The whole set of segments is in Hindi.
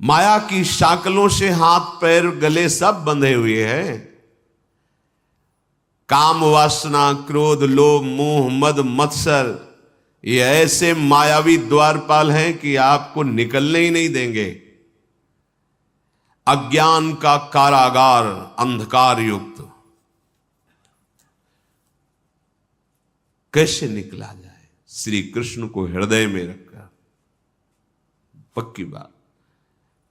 माया की शाकलों से हाथ पैर गले सब बंधे हुए हैं। काम वासना क्रोध लोभ मोह मद मत्सर ये ऐसे मायावी द्वारपाल हैं कि आपको निकलने ही नहीं देंगे। अज्ञान का कारागार अंधकार युक्त, कैसे निकला जाए? श्री कृष्ण को हृदय में रखकर। पक्की बात,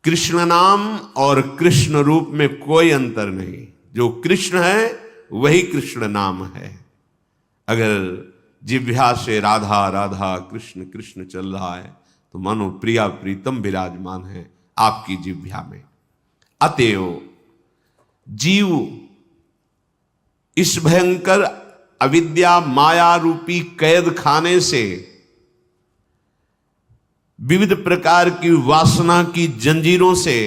कृष्ण नाम और कृष्ण रूप में कोई अंतर नहीं। जो कृष्ण है वही कृष्ण नाम है। अगर जिह्वा से राधा राधा कृष्ण कृष्ण चल रहा है तो मानो प्रिया प्रीतम विराजमान है आपकी जिह्वा में। अतएव जीव इस भयंकर अविद्या माया रूपी कैद खाने से, विविध प्रकार की वासना की जंजीरों से,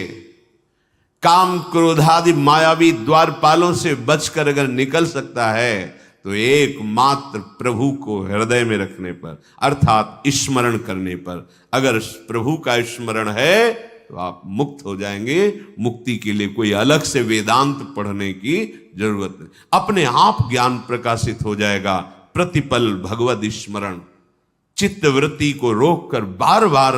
काम क्रोधादि मायावी द्वारपालों से बचकर अगर निकल सकता है तो एकमात्र प्रभु को हृदय में रखने पर, अर्थात स्मरण करने पर। अगर प्रभु का स्मरण है तो आप मुक्त हो जाएंगे। मुक्ति के लिए कोई अलग से वेदांत पढ़ने की जरूरत नहीं, अपने आप ज्ञान प्रकाशित हो जाएगा। प्रतिपल भगवद स्मरण, चित्त वृत्ति को रोककर बार बार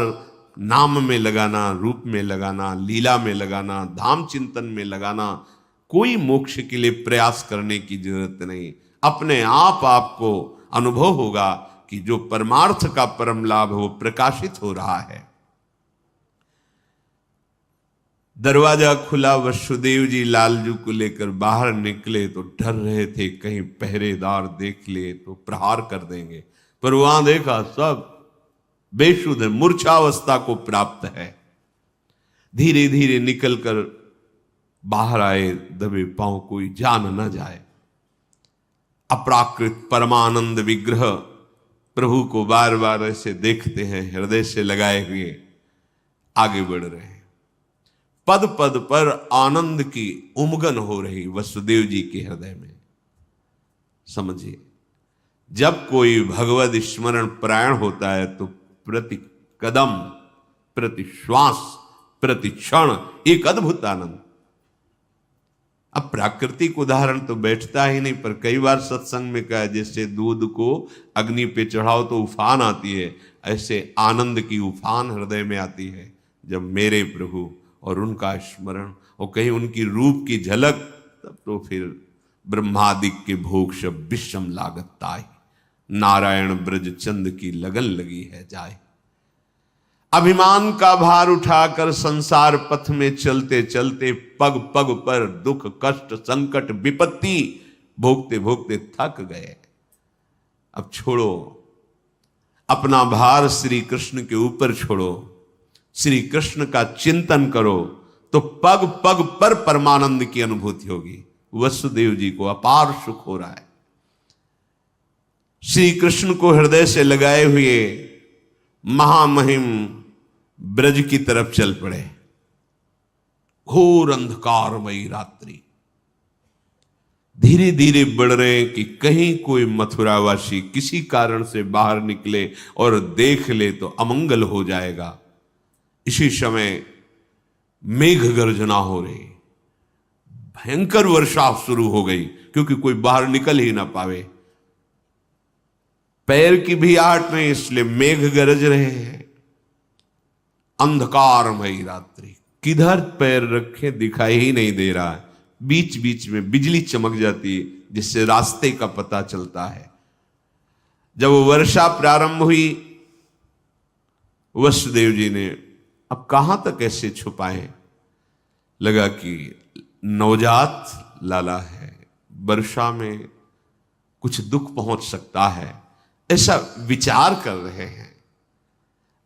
नाम में लगाना, रूप में लगाना, लीला में लगाना, धाम चिंतन में लगाना। कोई मोक्ष के लिए प्रयास करने की जरूरत नहीं। अपने आप आपको अनुभव होगा कि जो परमार्थ का परम लाभ है वो प्रकाशित हो रहा है। दरवाजा खुला, वसुदेव जी लालजू को लेकर बाहर निकले तो डर रहे थे कहीं पहरेदार देख ले तो प्रहार कर देंगे, पर वहां देखा सब बेशुद्ध मूर्छावस्था को प्राप्त है। धीरे धीरे निकलकर बाहर आए, दबे पांव, कोई जान न जाए। अपराकृत परमानंद विग्रह प्रभु को बार बार ऐसे देखते हैं, हृदय से लगाए हुए आगे बढ़ रहे हैं। पद पद पर आनंद की उमगन हो रही वसुदेव जी के हृदय में। समझिए, जब कोई भगवद स्मरण परायण होता है तो प्रति कदम, प्रति श्वास, प्रति क्षण एक अद्भुत आनंद। अब प्राकृतिक उदाहरण तो बैठता ही नहीं, पर कई बार सत्संग में कहा, जैसे दूध को अग्नि पे चढ़ाओ तो उफान आती है, ऐसे आनंद की उफान हृदय में आती है जब मेरे प्रभु और उनका स्मरण और कहीं उनकी रूप की झलक, तब तो फिर ब्रह्मादिक के भोग शब विषम लागत ताई, नारायण ब्रज चंद की लगन लगी है जाए। अभिमान का भार उठाकर संसार पथ में चलते चलते पग पग पर दुख कष्ट संकट विपत्ति भोगते भोगते थक गए। अब छोड़ो, अपना भार श्री कृष्ण के ऊपर छोड़ो, श्री कृष्ण का चिंतन करो तो पग पग पर परमानंद की अनुभूति होगी। वसुदेव जी को अपार सुख हो रहा है। श्री कृष्ण को हृदय से लगाए हुए महामहिम ब्रज की तरफ चल पड़े। घोर अंधकारमयी रात्रि, धीरे धीरे बढ़ रहे हैं कि कहीं कोई मथुरावासी किसी कारण से बाहर निकले और देख ले तो अमंगल हो जाएगा। इसी समय मेघ गर्जना हो रही, भयंकर वर्षा शुरू हो गई, क्योंकि कोई बाहर निकल ही ना पावे। पैर की भी आहट नहीं, इसलिए मेघ गरज रहे हैं। अंधकारमयी रात्रि, किधर पैर रखे दिखाई ही नहीं दे रहा है। बीच बीच में बिजली चमक जाती है जिससे रास्ते का पता चलता है। जब वर्षा प्रारंभ हुई, वसुदेव जी ने अब कहां तक ऐसे छुपाएं, लगा कि नवजात लाला है, वर्षा में कुछ दुख पहुंच सकता है, ऐसा विचार कर रहे हैं।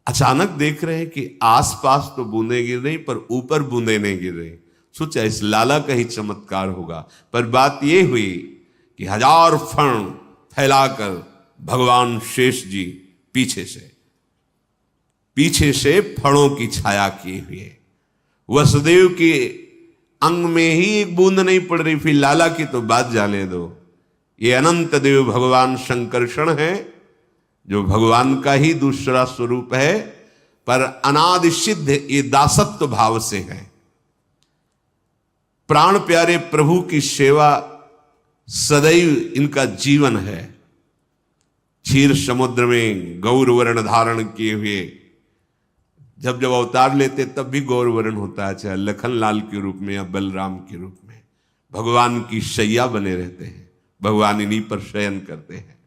अचानक देख रहे हैं कि आसपास तो बूंदें गिर रही पर ऊपर बूंदें नहीं गिर रही। सोचा इस लाला का ही चमत्कार होगा, पर बात यह हुई कि 1000 फण फैलाकर भगवान शेष जी पीछे से फणों की छाया किए हुए, वसुदेव के अंग में ही एक बूंद नहीं पड़ रही, फिर लाला की तो बात जाने दो। ये अनंत देव भगवान शंकरषण है, जो भगवान का ही दूसरा स्वरूप है। पर अनादि सिद्ध ये दासत्व भाव से है। प्राण प्यारे प्रभु की सेवा सदैव इनका जीवन है। क्षीर समुद्र में गौर वर्ण धारण किए हुए जब जब अवतार लेते तब भी गौर वर्ण होता है, चाहे लखनलाल के रूप में या बलराम के रूप में भगवान की शैया बने रहते हैं, भगवान इन्हीं पर शयन करते हैं।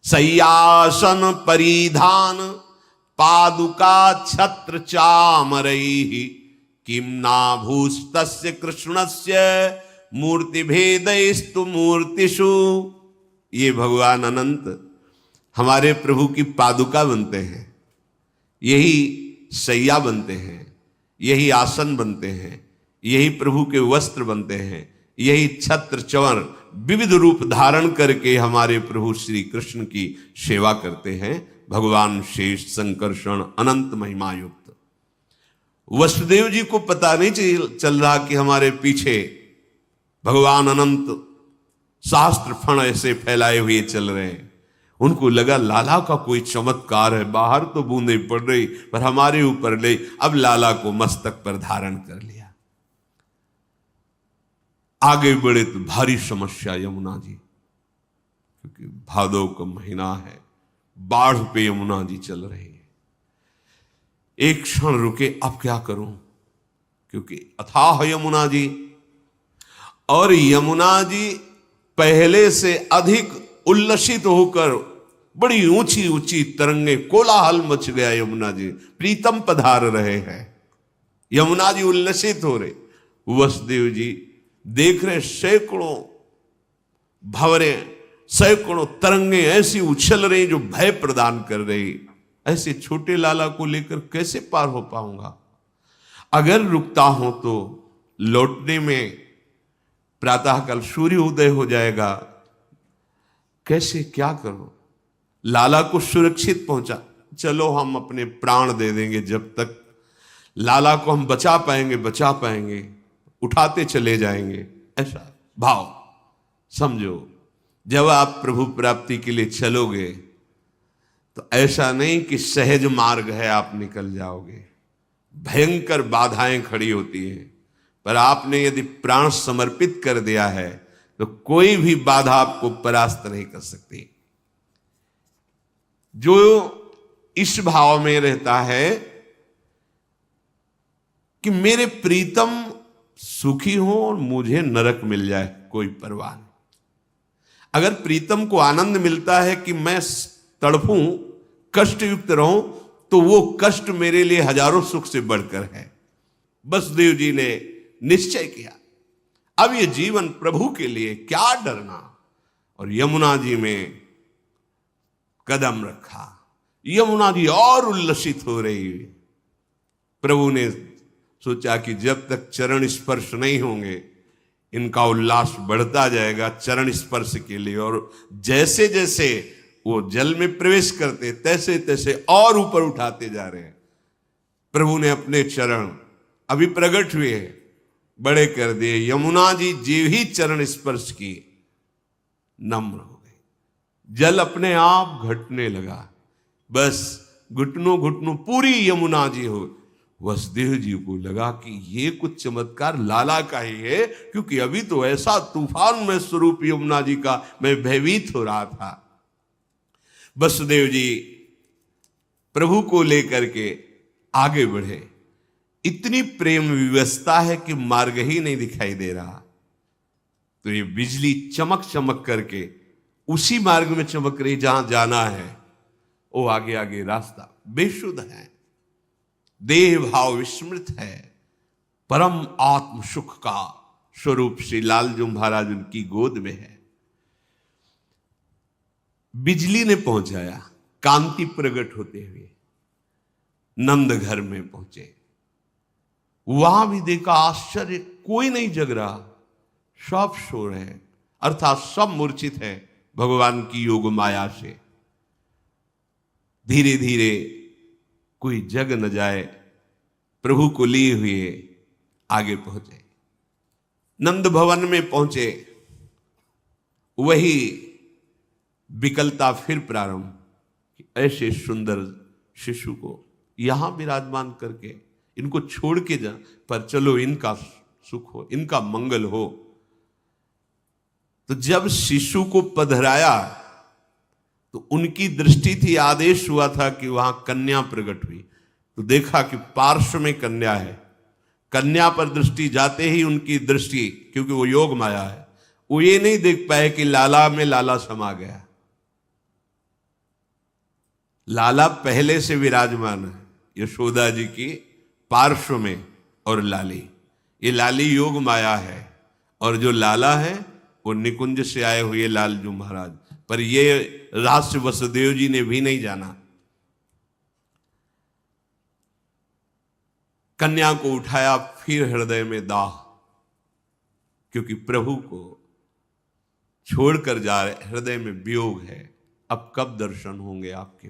सय्यासन परिधान पादुका छत्र चामरैः किम नाभूस्तस्य कृष्णस्य मूर्ति भेदैस्तु मूर्तिषु। ये भगवान अनंत हमारे प्रभु की पादुका बनते हैं, यही शैया बनते हैं, यही आसन बनते हैं, यही प्रभु के वस्त्र बनते हैं, यही छत्र चंवर विविध रूप धारण करके हमारे प्रभु श्री कृष्ण की सेवा करते हैं। भगवान शेष संकर्षण अनंत महिमा युक्त। वसुदेव जी को पता नहीं चल रहा कि हमारे पीछे भगवान अनंत शास्त्र फण ऐसे फैलाए हुए चल रहे हैं। उनको लगा लाला का कोई चमत्कार है, बाहर तो बूंदे पड़ रही पर हमारे ऊपर ले, अब लाला को मस्तक पर धारण कर लिया। आगे बढ़े तो भारी समस्या यमुना जी, क्योंकि भादव का महीना है, बाढ़ पे यमुना जी चल रही है। एक क्षण रुके, अब क्या करूं, क्योंकि अथाह यमुना जी, और यमुना जी पहले से अधिक उल्लसित होकर बड़ी ऊंची ऊंची तरंगे, कोलाहल मच गया। यमुना जी प्रीतम पधार रहे हैं, यमुना जी उल्लसित हो रहे। वसुदेव जी देख रहे सैकड़ों भंवरे, सैकड़ों तरंगे ऐसी उछल रही जो भय प्रदान कर रही। ऐसे छोटे लाला को लेकर कैसे पार हो पाऊंगा? अगर रुकता हूं तो लौटने में प्रातःकाल सूर्य उदय हो जाएगा, कैसे क्या करूं? लाला को सुरक्षित पहुंचा, चलो हम अपने प्राण दे देंगे, जब तक लाला को हम बचा पाएंगे उठाते चले जाएंगे। ऐसा भाव समझो। जब आप प्रभु प्राप्ति के लिए चलोगे तो ऐसा नहीं कि सहज मार्ग है आप निकल जाओगे, भयंकर बाधाएं खड़ी होती हैं। पर आपने यदि प्राण समर्पित कर दिया है तो कोई भी बाधा आपको परास्त नहीं कर सकती। जो इस भाव में रहता है कि मेरे प्रीतम सुखी हो और मुझे नरक मिल जाए, कोई परवाह नहीं। अगर प्रीतम को आनंद मिलता है कि मैं तड़पूं, कष्ट युक्त रहूं, तो वो कष्ट मेरे लिए हजारों सुख से बढ़कर है। वसुदेव जी ने निश्चय किया, अब ये जीवन प्रभु के लिए, क्या डरना। और यमुना जी में कदम रखा। यमुना जी और उल्लसित हो रही। प्रभु ने सोचा कि जब तक चरण स्पर्श नहीं होंगे इनका उल्लास बढ़ता जाएगा चरण स्पर्श के लिए। और जैसे जैसे वो जल में प्रवेश करते तैसे तैसे और ऊपर उठाते जा रहे हैं। प्रभु ने अपने चरण अभी प्रकट हुए बड़े कर दिए। यमुना जी जो ही चरण स्पर्श की नम्र हो गए, जल अपने आप घटने लगा। बस घुटनों घुटनों पूरी यमुना जी हो। वसुदेव जी को लगा कि ये कुछ चमत्कार लाला का ही है, क्योंकि अभी तो ऐसा तूफान में स्वरूप यमुना जी का मैं भयभीत हो रहा था। वसुदेव जी प्रभु को लेकर के आगे बढ़े। इतनी प्रेम विवशता है कि मार्ग ही नहीं दिखाई दे रहा। तो ये बिजली चमक चमक करके उसी मार्ग में चमक रही जहां जाना है। वो आगे आगे रास्ता बेशुद्ध है, देह भाव विस्मृत है, परम आत्म सुख का स्वरूप श्री लालजू महाराज उनकी गोद में है। बिजली ने पहुंचाया, कांति प्रकट होते हुए नंद घर में पहुंचे। वहां भी देखा आश्चर्य, कोई नहीं जग रहा, सब सो रहे हैं, अर्थात सब मूर्छित है भगवान की योग माया से। धीरे धीरे कोई जग न जाए, प्रभु को लिए हुए आगे पहुंचे। नंद भवन में पहुंचे, वही विकलता फिर प्रारंभ। ऐसे सुंदर शिशु को यहां विराजमान करके इनको छोड़ के जा, पर चलो इनका सुख हो, इनका मंगल हो। तो जब शिशु को पधराया तो उनकी दृष्टि थी, आदेश हुआ था कि वहां कन्या प्रकट हुई, तो देखा कि पार्श्व में कन्या है। कन्या पर दृष्टि जाते ही उनकी दृष्टि, क्योंकि वो योग माया है, वो ये नहीं देख पाए कि लाला में लाला समा गया। लाला पहले से विराजमान है यशोदा जी की पार्श्व में, और लाली, ये लाली योग माया है, और जो लाला है वो निकुंज से आए हुए लालजू महाराज। पर ये रहस्य वसुदेव जी ने भी नहीं जाना। कन्या को उठाया, फिर हृदय में दाह, क्योंकि प्रभु को छोड़कर जा रहे, हृदय में वियोग है, अब कब दर्शन होंगे आपके।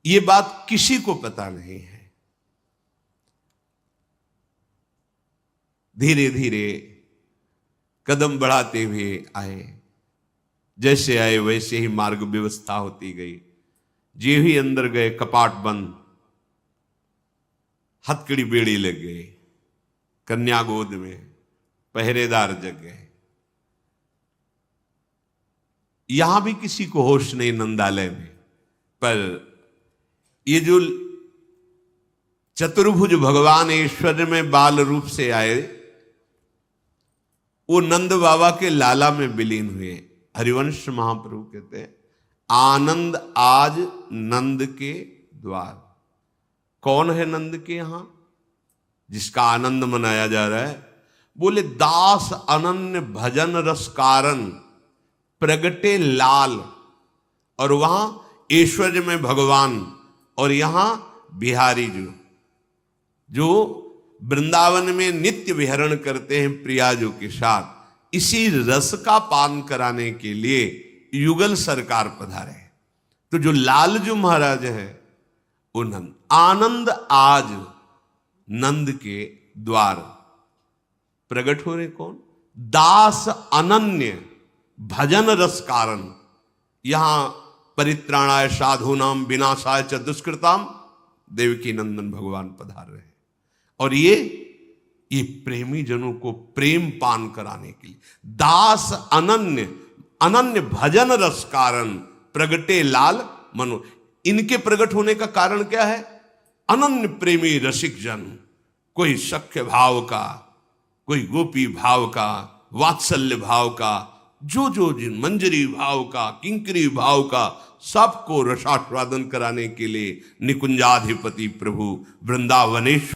ये बात किसी को पता नहीं है। धीरे धीरे कदम बढ़ाते हुए आए, जैसे आए वैसे ही मार्ग व्यवस्था होती गई। जे ही अंदर गए, कपाट बंद, हथकड़ी बेड़ी लग गई, कन्या गोद में, पहरेदार जग गए। यहां भी किसी को होश नहीं नंदालय में। पर ये जो चतुर्भुज भगवान ऐश्वर्य में बाल रूप से आए, वो नंद बाबा के लाला में विलीन हुए। हरिवंश महाप्रभु कहते हैं, आनंद आज नंद के द्वार। कौन है नंद के यहां जिसका आनंद मनाया जा रहा है? बोले, दास अनन्य भजन रस कारण प्रगटे लाल। और वहां ऐश्वर्य में भगवान, और यहां बिहारी जो वृंदावन में नित्य विहरण करते हैं प्रियाजों के साथ, इसी रस का पान कराने के लिए युगल सरकार पधारे। तो जो लालजू महाराज है वो नंद। आनंद आज नंद के द्वार प्रकट हो रहे। कौन? दास अनन्य भजन रस कारण। यहां परित्राणाय साधूनाम विनाशाय च दुष्कृताम देवकी नंदन भगवान पधार रहे हैं। और ये प्रेमी जनों को प्रेम पान कराने के लिए दास अनन्य भजन रस कारण प्रगटे लाल मनो। इनके प्रकट होने का कारण क्या है? अनन्य प्रेमी रसिक जन, कोई सख्य भाव का, कोई गोपी भाव का, वात्सल्य भाव का, जो जिन मंजरी भाव का, किंकरी भाव का, सबको रसास्वादन कराने के लिए निकुंजाधिपति प्रभु वृंदावनेश्वर